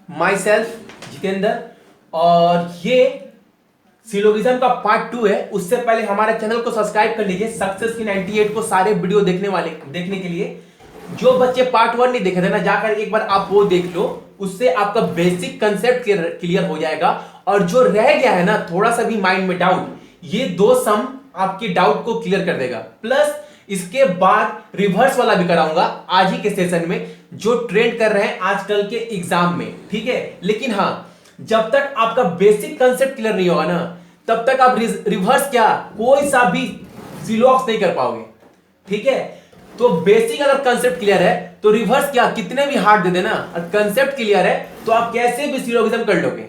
My self Jitendra, और ये syllogism का पार्ट 2 है। उससे पहले हमारे चैनल को सब्सक्राइब कर लीजिए सक्सेस की 98 को सारे वीडियो देखने के लिए। जो बच्चे पार्ट 1 नहीं देखे थे ना, जाकर एक बार आप वो देख लो, उससे आपका बेसिक कंसेप्ट क्लियर हो जाएगा। और जो रह गया है ना थोड़ा सा भी माइंड में डाउट, ये 2 सम आपके डाउट को क्लियर कर देगा। प्लस इसके बाद रिवर्स वाला भी कराऊंगा आज ही के सेशन में, जो ट्रेंड कर रहे हैं आजकल के एग्जाम में, ठीक है। लेकिन हाँ, जब तक आपका बेसिक कंसेप्ट क्लियर नहीं होगा ना, तब तक आप रिवर्स क्या कोई सा भी सिलॉक्स नहीं कर पाओगे, ठीक है। तो बेसिक अगर कंसेप्ट क्लियर है तो रिवर्स क्या कितने भी हार्ड दे देना, और कंसेप्ट क्लियर है तो आप कैसे भी सिलोगिज्म कर लोगे।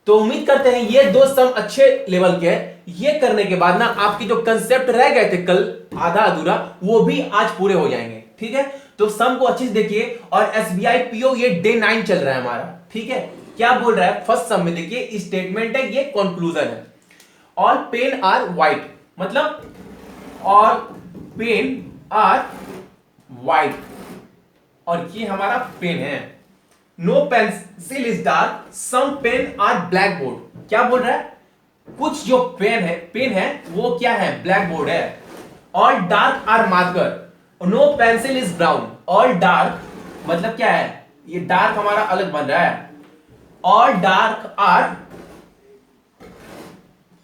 तो उम्मीद करते हैं ये 2 सम अच्छे लेवल के हैं। ये करने के बाद ना आपके जो कंसेप्ट रह गए थे कल आधा अधूरा, वो भी आज पूरे हो जाएंगे, ठीक है। तो सम को अच्छे से देखिए। और एसबीआई पीओ ये डे 9 चल रहा है हमारा, ठीक है। क्या बोल रहा है फर्स्ट सम में, देखिए स्टेटमेंट है, ये कंक्लूजन है। ऑल पेन आर व्हाइट, मतलब ऑल पेन आर व्हाइट, और ये हमारा पेन है। No pencil is dark, some pen are black board. क्या बोल रहा है, कुछ जो पेन है वो क्या है, ब्लैक बोर्ड है। All dark are marker, no pencil is brown. All dark मतलब क्या है, ये डार्क हमारा अलग बन रहा है। ऑल डार्क आर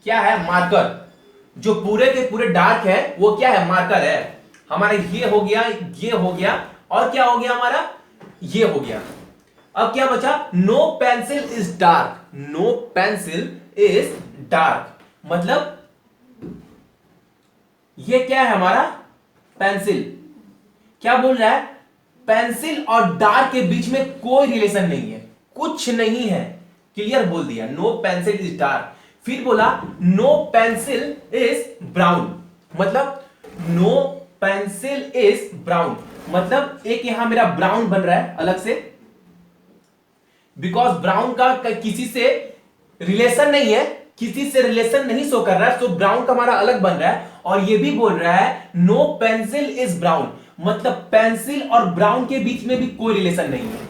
क्या है, मार्कर। जो पूरे के पूरे डार्क है वो क्या है, मार्कर है हमारा। ये हो गया, ये हो गया, और क्या हो गया हमारा, ये हो गया। अब क्या बचा, no pencil is dark. No pencil is dark मतलब ये क्या है हमारा, पेंसिल। क्या बोल रहा है, पेंसिल और डार्क के बीच में कोई रिलेशन नहीं है, कुछ नहीं है, क्लियर बोल दिया। No pencil is dark. फिर बोला नो पेंसिल इज ब्राउन, मतलब नो पेंसिल इज ब्राउन मतलब एक यहां मेरा ब्राउन बन रहा है अलग से, बिकॉज ब्राउन का किसी से रिलेशन नहीं है, किसी से रिलेशन नहीं शो कर रहा है, तो ब्राउन का हमारा अलग बन रहा है। और ये भी बोल रहा है नो पेंसिल इज ब्राउन, मतलब पेंसिल और ब्राउन के बीच में भी कोई रिलेशन नहीं है,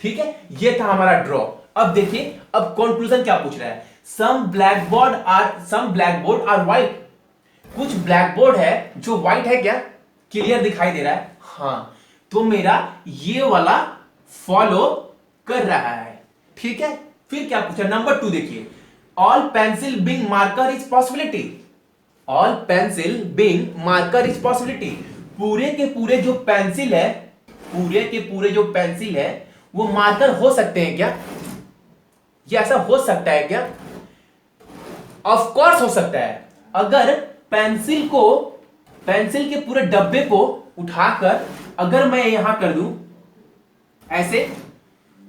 ठीक है। ये था हमारा ड्रॉ। अब देखिए, अब कंक्लूजन क्या पूछ रहा है, सम ब्लैकबोर्ड आर व्हाइट। कुछ ब्लैकबोर्ड है जो व्हाइट है, क्या क्लियर दिखाई दे रहा है, हाँ। तो मेरा ये वाला फॉलो कर रहा है, ठीक है। फिर क्या पूछा, नंबर 2 देखिए, all pencil being marker is possibility. All pencil being marker is possibility, पूरे के पूरे जो पेंसिल है, पूरे के पूरे जो पेंसिल है वो मार्कर हो सकते हैं क्या, ये ऐसा हो सकता है क्या, ऑफ कोर्स हो सकता है। अगर पेंसिल के पूरे डब्बे को उठाकर अगर मैं यहां कर दूं ऐसे,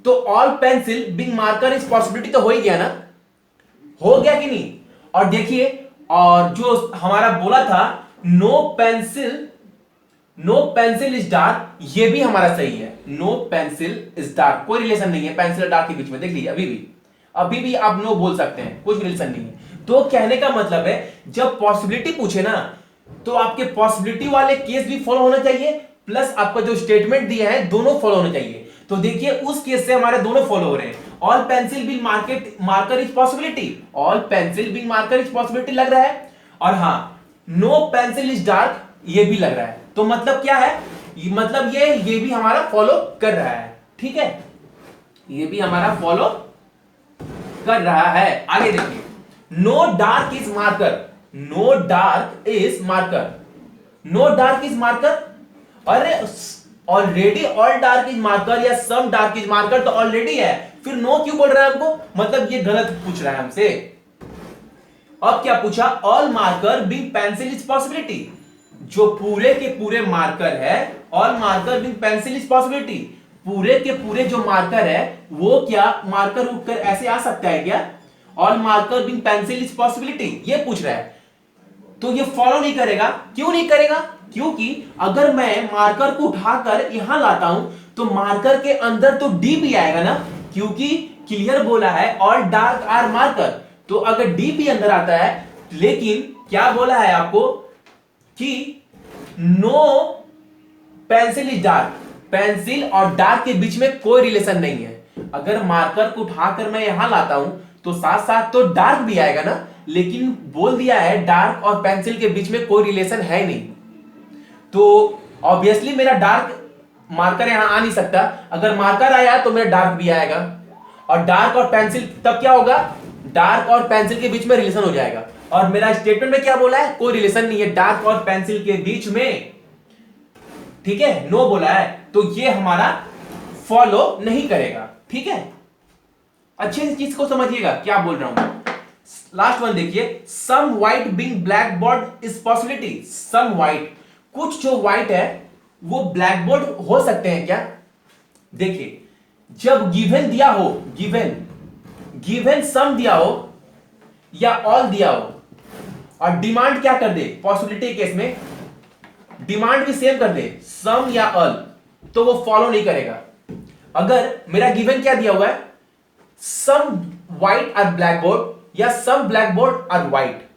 तो all pencil being marker is possibility तो हो ही गया ना, हो गया कि नहीं। और देखिए, और जो हमारा बोला था नो पेंसिल इज डार्क, ये भी हमारा सही है। नो पेंसिल इज डार्क, कोई रिलेशन नहीं है पेंसिल और डार्क के बीच में, देख लीजिए अभी भी आप नो बोल सकते हैं, कोई रिलेशन नहीं है। तो कहने का मतलब है जब पॉसिबिलिटी पूछे ना, तो आपके पॉसिबिलिटी वाले केस भी फॉलो होना चाहिए, प्लस आपका जो स्टेटमेंट दिया है दोनों फॉलो होने चाहिए। तो देखिए उस केस से हमारे दोनों फॉलो हो रहे हैं। All pencil being marker is possibility, all pencil being marker is possibility लग रहा है, और हाँ नो पेंसिल इज डार्क ये भी लग रहा है। तो मतलब क्या है, मतलब ये भी हमारा फॉलो कर रहा है, ठीक है, ये भी हमारा फॉलो कर रहा है। आगे देखिए, no dark is marker, no dark is marker, no dark is marker, अरे already all dark is marker या सम डार्क इज मार्कर तो ऑलरेडी है, फिर नो क्यों बोल रहा है हमको, मतलब ये गलत पूछ रहा है हमसे। अब क्या पूछा, all marker being pencil is possibility, जो पूरे के पूरे मार्कर है, all marker being pencil is possibility, पूरे के पूरे जो मार्कर है वो क्या मार्कर उठकर ऐसे आ सकता है क्या, all marker being pencil is possibility ये पूछ रहा है। तो ये फॉलो नहीं करेगा, क्यों नहीं करेगा, क्योंकि अगर मैं मार्कर को उठाकर यहां लाता हूं तो मार्कर के अंदर तो डी भी आएगा ना, क्योंकि क्लियर बोला है ऑल डार्क आर मार्कर, तो अगर डी भी अंदर आता है, लेकिन क्या बोला है आपको कि no pencil is dark, pencil और डार्क के बीच में कोई रिलेशन नहीं है। अगर मार्कर को उठाकर मैं यहां लाता हूं तो साथ साथ तो डार्क भी आएगा ना, लेकिन बोल दिया है डार्क और पेंसिल के बीच में कोई रिलेशन है नहीं, तो ऑब्वियसली मेरा डार्क मार्कर यहां आ नहीं सकता। अगर मार्कर आया तो मेरा डार्क भी आएगा, और डार्क और पेंसिल तब क्या होगा, डार्क और पेंसिल के बीच में रिलेशन हो जाएगा। और मेरा स्टेटमेंट में क्या बोला है, कोई रिलेशन नहीं है डार्क और पेंसिल के बीच में, ठीक है, नो बोला है, तो ये हमारा फॉलो नहीं करेगा। ठीक है, अच्छे से चीज को समझिएगा क्या बोल रहा हूं। लास्ट वन देखिए, some white being black board is possibility. Some white, कुछ जो व्हाइट है वो ब्लैक बोर्ड हो सकते हैं क्या। देखिए, जब गिवन दिया हो, गिवन सम दिया हो या ऑल दिया हो, और डिमांड क्या कर दे, पॉसिबिलिटी केस में डिमांड भी सेम कर दे, सम या ऑल, तो वो फॉलो नहीं करेगा। अगर मेरा गिवन क्या दिया हुआ है, some white are black board या some black board are white,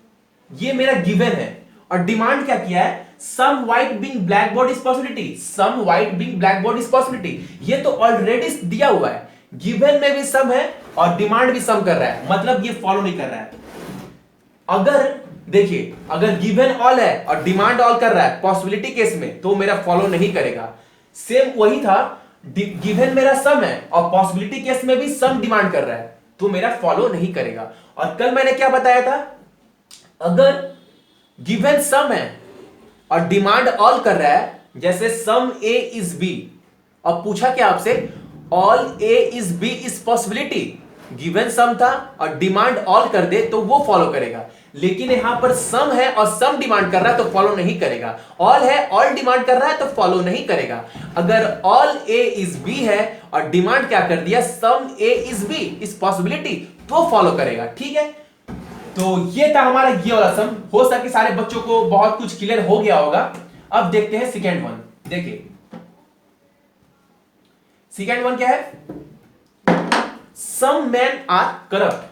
ये मेरा गिवन है, और डिमांड क्या किया है, some white being black board is possibility, some white being black board is possibility, ये तो ऑलरेडी दिया हुआ है, गिवन में भी सम है और डिमांड भी सम कर रहा है, मतलब ये फॉलो नहीं कर रहा है। अगर देखिए, अगर गिवन ऑल है और डिमांड ऑल कर रहा है पॉसिबिलिटी केस में, तो मेरा फॉलो नहीं करेगा। सेम वही था, गिवन मेरा सम है और पॉसिबिलिटी केस में भी सम डिमांड कर रहा है, तो मेरा फॉलो नहीं करेगा। और कल मैंने क्या बताया था, अगर गिवन सम है और डिमांड ऑल कर रहा है, जैसे सम ए इज बी, और पूछा क्या आपसे, all A is B is possibility, given some था और डिमांड ऑल कर दे तो वो फॉलो करेगा। लेकिन यहां पर सम है और सम डिमांड कर रहा है तो फॉलो नहीं करेगा, ऑल है ऑल डिमांड कर रहा है तो फॉलो नहीं करेगा। अगर ऑल ए इज बी है और डिमांड क्या कर दिया, सम ए इज बी इज पॉसिबिलिटी, तो फॉलो करेगा। ठीक है, तो ये था हमारा ये वाला सम। हो सके सारे बच्चों को बहुत कुछ क्लियर हो गया होगा। अब देखते हैं सेकेंड वन। देखिए सेकेंड वन क्या है, some man are corrupt,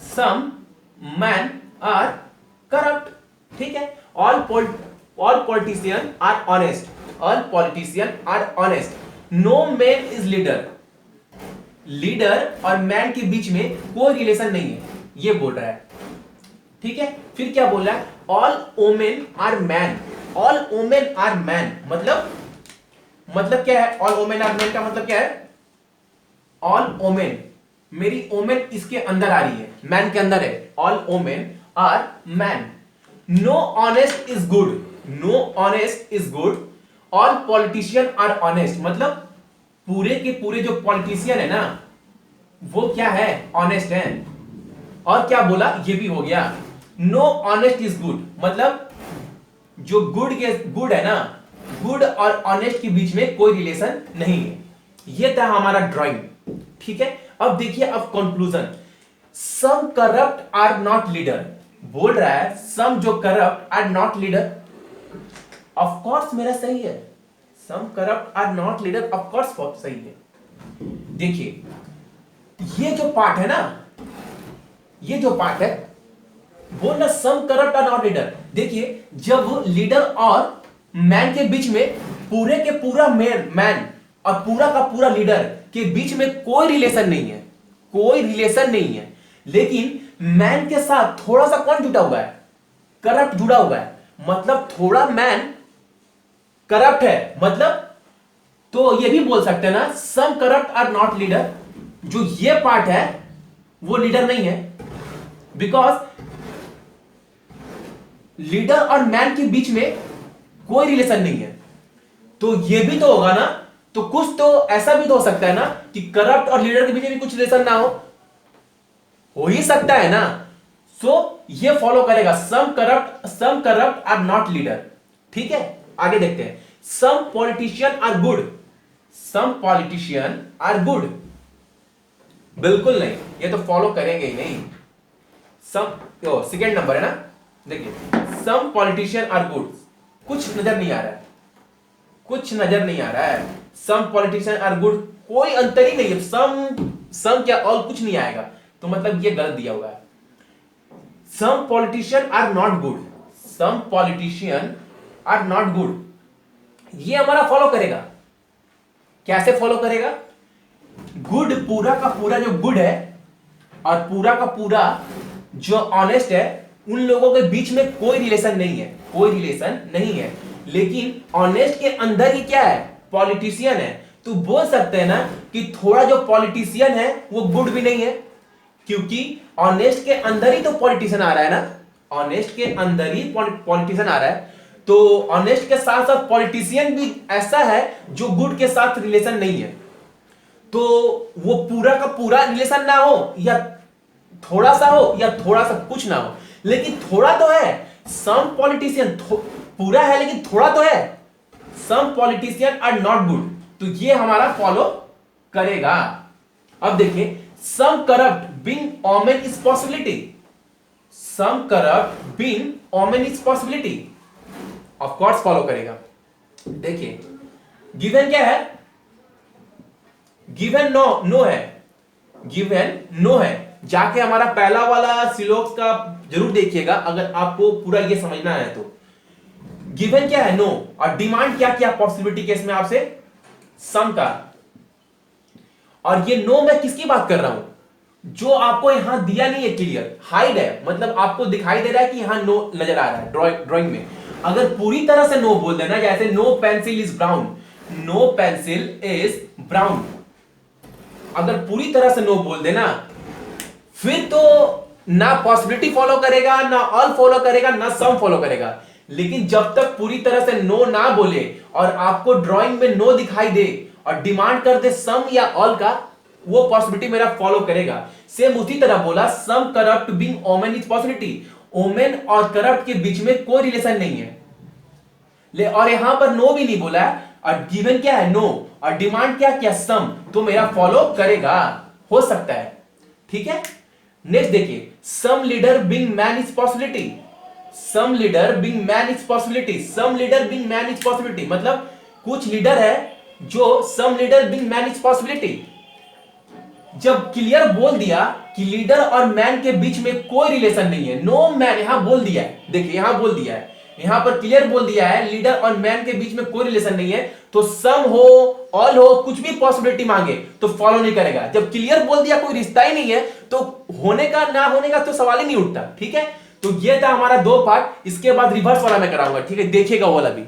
some man are corrupt. ठीक है, all politician are honest, all politician are honest, no man is leader, leader और मैन के बीच में कोई रिलेशन नहीं है, ये बोल रहा है। ठीक है, फिर क्या बोल रहा है, all women are man, all women are man, मतलब क्या है, ऑल वोमेन आर मैन का मतलब क्या है, ऑल वोमेन, मेरी वोमेन इसके अंदर आ रही है, मैन के अंदर है, all women are man, no honest is good, no honest is good, all politician are honest, मतलब पूरे के पूरे जो पॉलिटिशियन है ना वो क्या है, ऑनेस्ट है। और क्या बोला, ये भी हो गया, नो ऑनेस्ट इज गुड, मतलब जो गुड है ना, गुड और ऑनेस्ट के बीच में कोई रिलेशन नहीं है। ये था हमारा ड्राइंग। ठीक है, अब देखिए, अब conclusion, some corrupt are not leader, बोल रहा है सम जो corrupt are not leader, of course मेरा सही है, some corrupt are not leader, of course सही है। देखिए ये जो पार्ट है ना, ये जो पार्ट है बोलना सम करप्ट आर नॉट लीडर, देखिए जब लीडर और मैन के बीच में पूरे के पूरा मैन और पूरा का पूरा लीडर के बीच में कोई रिलेशन नहीं है, कोई रिलेशन नहीं है, लेकिन मैन के साथ थोड़ा सा कौन जुड़ा हुआ है, करप्ट जुड़ा हुआ है, मतलब थोड़ा मैन करप्ट है, मतलब तो ये भी बोल सकते हैं ना सम करप्ट आर नॉट लीडर, जो ये पार्ट है वो लीडर नहीं है, बिकॉज लीडर और मैन के बीच में कोई रिलेशन नहीं है। तो ये भी तो होगा ना, तो कुछ तो ऐसा भी तो हो सकता है ना कि करप्ट और लीडर के बीच में भी कुछ रिलेशन ना हो ही सकता है ना। सो ये फॉलो करेगा, some corrupt are not leader. ठीक है, आगे देखते हैं, some politician are good, some politician are good, बिल्कुल नहीं, ये तो फॉलो करेंगे ही नहीं। सम सेकेंड नंबर है ना, देखिए सम पॉलिटिशियन आर गुड, कुछ नजर नहीं आ रहा है, कुछ नजर नहीं आ रहा है, सम पॉलिटिशियन आर गुड, कोई अंतर ही नहीं है, सम क्या ऑल कुछ नहीं आएगा, तो मतलब ये गलत दिया हुआ है। Some politician are not good, some politician are not good, ये हमारा फॉलो करेगा। कैसे फॉलो करेगा, गुड, पूरा का पूरा जो गुड है और पूरा का पूरा जो ऑनेस्ट है, उन लोगों के बीच में कोई रिलेशन नहीं है, कोई रिलेशन नहीं है। लेकिन ऑनेस्ट के अंदर ही क्या है, पॉलिटिशियन है। तो बोल सकते हैं ना कि थोड़ा जो पॉलिटिशियन है वो गुड भी नहीं है, क्योंकि ऑनेस्ट के अंदर ही तो पॉलिटिशियन आ रहा है ना, ऑनेस्ट के अंदर ही पॉलिटिशियन आ रहा है। तो ऑनेस्ट के साथ साथ पॉलिटिशियन भी ऐसा है जो गुड के साथ रिलेशन नहीं है। तो वो पूरा का पूरा रिलेशन ना हो, या थोड़ा सा हो, या थोड़ा सा कुछ ना हो, लेकिन थोड़ा तो है। सम पॉलिटिशियन पूरा है लेकिन थोड़ा तो है। Some politician are not good, तो ये हमारा फॉलो करेगा। अब देखिए, some corrupt being woman is possibility, some corrupt being woman is possibility, of course follow करेगा। देखिए गिवन क्या है, गिवन नो है, गिवन नो है। जाके हमारा पहला वाला सिलोक्स का जरूर देखिएगा अगर आपको पूरा ये समझना है तो। गिवन क्या है, नो, और डिमांड क्या किया पॉसिबिलिटी केस में आपसे, सम का। और ये नो मैं किसकी बात कर रहा हूं, जो आपको यहां दिया नहीं है क्लियर, हाइड है, मतलब आपको दिखाई दे रहा है कि यहां नो नजर आ रहा है ड्राइंग में। अगर पूरी तरह से नो बोल देना, जैसे no pencil is brown, no pencil is brown, अगर पूरी तरह से नो बोल देना, फिर तो ना पॉसिबिलिटी फॉलो करेगा, ना ऑल फॉलो करेगा, ना सम फॉलो करेगा। लेकिन जब तक पूरी तरह से नो ना बोले और आपको ड्राइंग में नो दिखाई दे और डिमांड कर दे सम या ऑल का, वो पॉसिबिलिटी मेरा फॉलो करेगा। सेम उसी तरह बोला, some corrupt being woman is possibility, woman और करप्ट के बीच में कोई रिलेशन नहीं है। और यहां पर नो भी नहीं बोला है, और गिवन क्या है, नो, और डिमांड क्या किया, सम, तो मेरा फॉलो करेगा, हो सकता है। ठीक है, नेक्स्ट देखिए, some leader being man is possibility, some leader being man is possibility, some leader being man is possibility, मतलब कुछ लीडर है जो some leader being man is possibility. जब क्लियर बोल दिया कि लीडर और मैन के बीच में कोई रिलेशन नहीं है, नो मैन यहां बोल दिया है, देखिए यहां बोल दिया है, यहां पर क्लियर बोल दिया है लीडर और मैन के बीच में कोई रिलेशन नहीं है, तो सम हो, ऑल हो, कुछ भी पॉसिबिलिटी मांगे तो फॉलो नहीं करेगा। जब क्लियर बोल दिया कोई रिश्ता ही नहीं है, तो होने का ना होने का तो सवाल ही नहीं उठता। ठीक है, तो ये था हमारा दो पार्ट, इसके बाद रिवर्स वाला मैं कराऊंगा। ठीक है, देखिएगा वो वाला भी।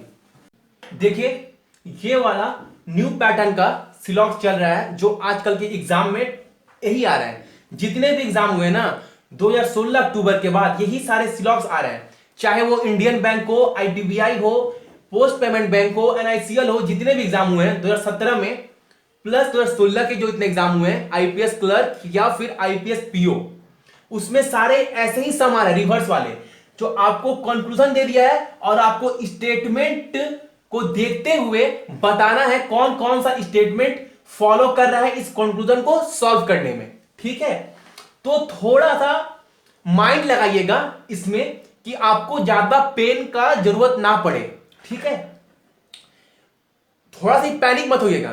देखिए ये वाला न्यू पैटर्न का सिलॉक्स चल रहा है, जो आजकल के एग्जाम में यही आ रहा है। जितने भी एग्जाम हुए ना 2016 अक्टूबर के बाद, यही सारे सिलॉक्स आ रहे हैं, चाहे वो इंडियन बैंक हो, आईडीबीआई हो, पोस्ट पेमेंट बैंक हो, एनआईसीएल हो, जितने भी एग्जाम हुए हैं 2017 में प्लस 2016 के जो इतने एग्जाम हुए हैं, आईपीएस क्लर्क या फिर आईपीएस पीओ, उसमें सारे ऐसे ही सम आ रहे हैं, रिवर्स वाले, जो आपको कंक्लूजन दे दिया है और आपको स्टेटमेंट को देखते हुए बताना है कौन कौन सा स्टेटमेंट फॉलो कर रहा है इस कंक्लूजन को सॉल्व करने में। ठीक है, तो थोड़ा सा माइंड लगाइएगा इसमें कि आपको ज्यादा पेन का जरूरत ना पड़े। ठीक है, थोड़ा सा पैनिक मत होइएगा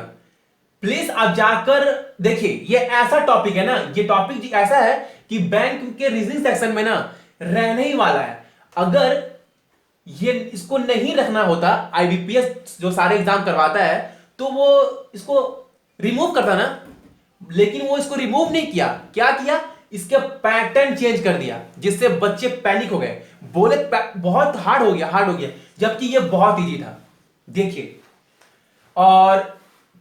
प्लीज। आप जाकर देखिए, ये ऐसा टॉपिक है ना, ये टॉपिक ऐसा है कि बैंक के रीजनिंग सेक्शन में ना रहने ही वाला है। अगर ये इसको नहीं रखना होता, आईबीपीएस जो सारे एग्जाम करवाता है, तो वो इसको रिमूव करता ना, लेकिन वो इसको रिमूव नहीं किया। क्या किया, इसके पैटर्न चेंज कर दिया, जिससे बच्चे पैनिक हो गए, बोले बहुत हार्ड हो गया, हार्ड हो गया, जबकि ये बहुत इजी था। देखिए, और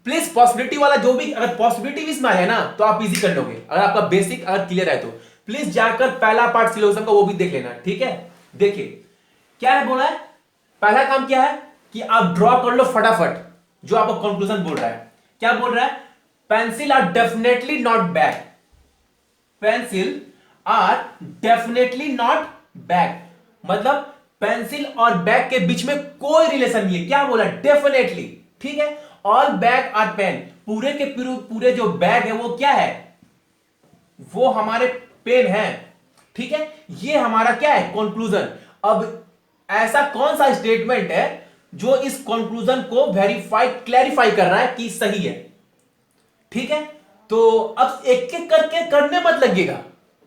प्लीज पॉसिबिलिटी वाला जो भी, अगर पॉसिबिलिटी भी इसमें है ना तो आप इजी कर लोगे, अगर आपका बेसिक अगर क्लियर है तो प्लीज जाकर पहला पार्ट सिलेबस का वो भी देख लेना। ठीक है, देखिए क्या है बोला है, पहला काम क्या है कि आप ड्रॉ कर लो फटाफट, जो आपको कंक्लूजन बोल रहा है। क्या बोल रहा है, pencil are definitely not bag, pencil are definitely not bag, मतलब पेंसिल और बैग के बीच में कोई रिलेशन नहीं है। क्या बोला, डेफिनेटली। ठीक है, ऑल बैग आर पेन, पूरे के पूरे जो बैग है वो क्या है, वो हमारे पेन है। ठीक है, ये हमारा क्या है, कंक्लूजन। अब ऐसा कौन सा स्टेटमेंट है जो इस कंक्लूजन को वेरीफाई, क्लैरिफाई कर रहा है कि सही है। ठीक है, तो अब एक एक करके करने मत लगिएगा,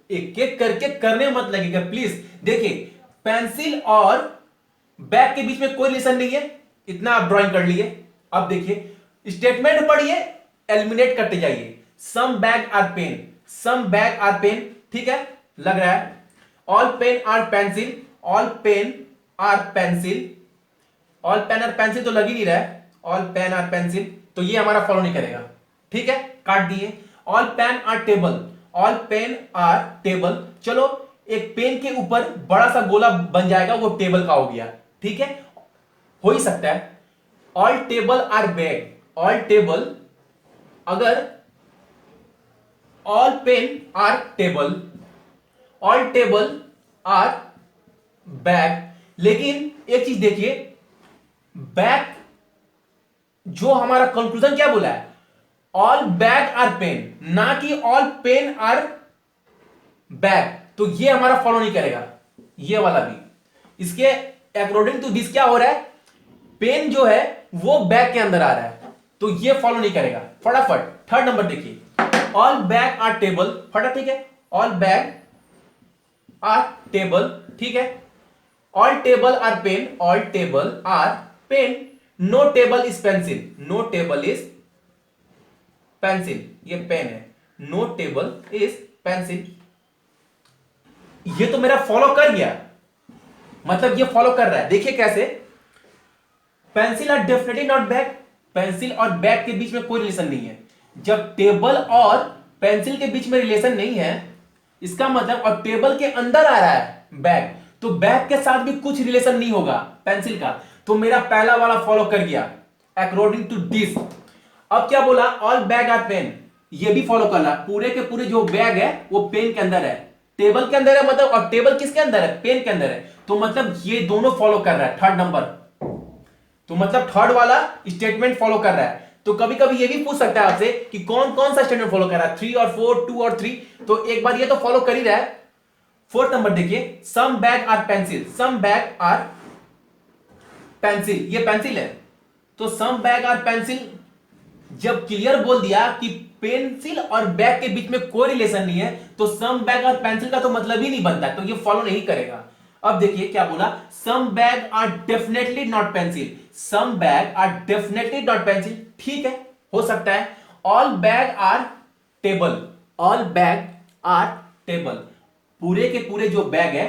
एक एक करके करने मत लगेगा प्लीज। देखिए, पेंसिल और बैग के बीच में कोई रिलेशन नहीं है, इतना आप ड्राइंग कर लिए। अब देखिए, स्टेटमेंट पढ़िए, एलिमिनेट करते जाइए। Some bag are pen, some bag are pen, ठीक है, लग रहा है। All pen are pencil, all pen are pencil, all pen are pencil तो लग ही नहीं रहा है, ऑल पेन आर पेंसिल, तो ये हमारा फॉलो नहीं करेगा, ठीक है, काट दिए। All pen are table, all pen are table, चलो एक पेन के ऊपर बड़ा सा गोला बन जाएगा, वो टेबल का हो गया, ठीक है, हो ही सकता है। All table are bag, all table, अगर all pen are table, all table are bag, लेकिन एक चीज देखिए, बैग जो हमारा कंक्लूजन क्या बोला है, ऑल बैग आर पेन, ना कि ऑल पेन आर बैग, तो ये हमारा फॉलो नहीं करेगा, ये वाला भी। इसके अकॉर्डिंग टू दिस क्या हो रहा है, पेन जो है वो बैग के अंदर आ रहा है, तो ये फॉलो नहीं करेगा। फटाफट थर्ड नंबर देखिए, ऑल बैग आर टेबल, फटा, ठीक है, ऑल बैग आर टेबल, ठीक है, all table are pen, all table are pen, no table is pencil, no table is pencil, ये पेन है, नो टेबल इज पेंसिल, ये तो मेरा फॉलो कर गया, मतलब ये फॉलो कर रहा है। देखिए कैसे, pencil are definitely not bag, pencil और बैग के बीच में कोई रिलेशन नहीं है। जब टेबल और पेंसिल के बीच में रिलेशन नहीं है, इसका मतलब, और टेबल के अंदर आ रहा है बैग, तो बैग के साथ भी कुछ रिलेशन नहीं होगा पेंसिल का, तो मेरा पहला वाला फॉलो कर गया अकॉर्डिंग टू दिस। अब क्या बोला, ऑल बैग आर पेन, ये भी फॉलो करना, पूरे के पूरे जो बैग है वो पेन के अंदर है, टेबल के अंदर है, मतलब, और टेबल किसके अंदर है, पेन के अंदर है, तो मतलब ये दोनों फॉलो कर रहा है, थर्ड नंबर, तो मतलब थर्ड वाला स्टेटमेंट फॉलो कर रहा है। तो कभी कभी ये भी पूछ सकता है आपसे कि कौन कौन सा स्टेटमेंट फॉलो कर रहा है, 3 और 4, 2 और 3, तो एक बार ये तो फॉलो कर ही रहा है। फोर्थ नंबर देखिए, some bag are pencil, some bag are pencil, ये पेंसिल है, तो सम बैग आर पेंसिल, जब क्लियर बोल दिया कि पेंसिल और बैग के बीच में कोई रिलेशन नहीं है, तो सम बैग और पेंसिल का तो मतलब ही नहीं बनता, तो ये फॉलो नहीं करेगा। अब देखिए क्या बोला, some bag are definitely not pencil, some bag are definitely not pencil, ठीक है, हो सकता है। All bag are table, all bag are table, पूरे के पूरे जो बैग है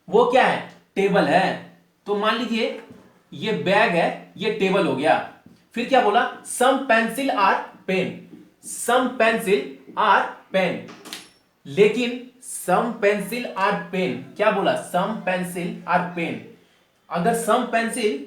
वो क्या है, टेबल है, तो मान लीजिए ये बैग है, ये टेबल हो गया। फिर क्या बोला, some pencil are pen, some pencil are pen, लेकिन सम पेंसिल आर पेन, क्या बोला, सम पेंसिल आर पेन, अगर सम पेंसिल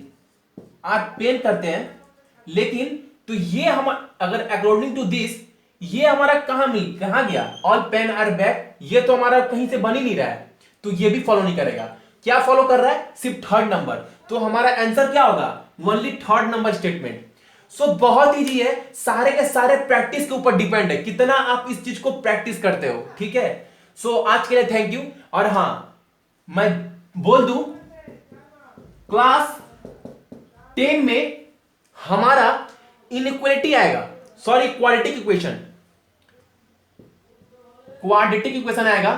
आर पेन करते हैं, लेकिन तो ये हम अगर अकॉर्डिंग टू दिस, ये हमारा कहां गया, ऑल पेन आर बैग, ये तो हमारा कहीं से बन ही नहीं रहा है, तो ये भी फॉलो नहीं करेगा। क्या फॉलो कर रहा है, सिर्फ थर्ड नंबर, तो हमारा आंसर क्या होगा, ओनली थर्ड नंबर स्टेटमेंट। सो बहुत इजी है, सारे के सारे प्रैक्टिस के ऊपर डिपेंड है, कितना आप इस चीज को प्रैक्टिस करते हो, ठीक है। सो आज के लिए थैंक यू। और हां, मैं बोल दूं, क्लास 10 में हमारा इनइक्वालिटी आएगा, sorry quadratic equation, quadratic equation आएगा,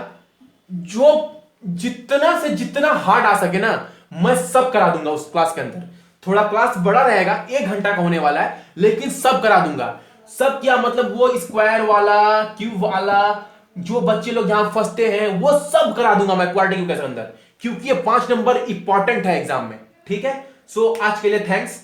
जो जितना से जितना हार्ड आ सके ना, मैं सब करा दूंगा उस क्लास के अंदर। थोड़ा क्लास बड़ा रहेगा, 1 घंटा का होने वाला है, लेकिन सब करा दूंगा। सब क्या मतलब, वो स्क्वायर वाला, क्यूब वाला, जो बच्चे लोग जहां फंसते हैं वो सब करा दूंगा मैं क्वाड्रेटिक इक्वेशन अंदर, क्योंकि ये 5 नंबर इंपॉर्टेंट है एग्जाम में, ठीक है। सो आज के लिए थैंक्स।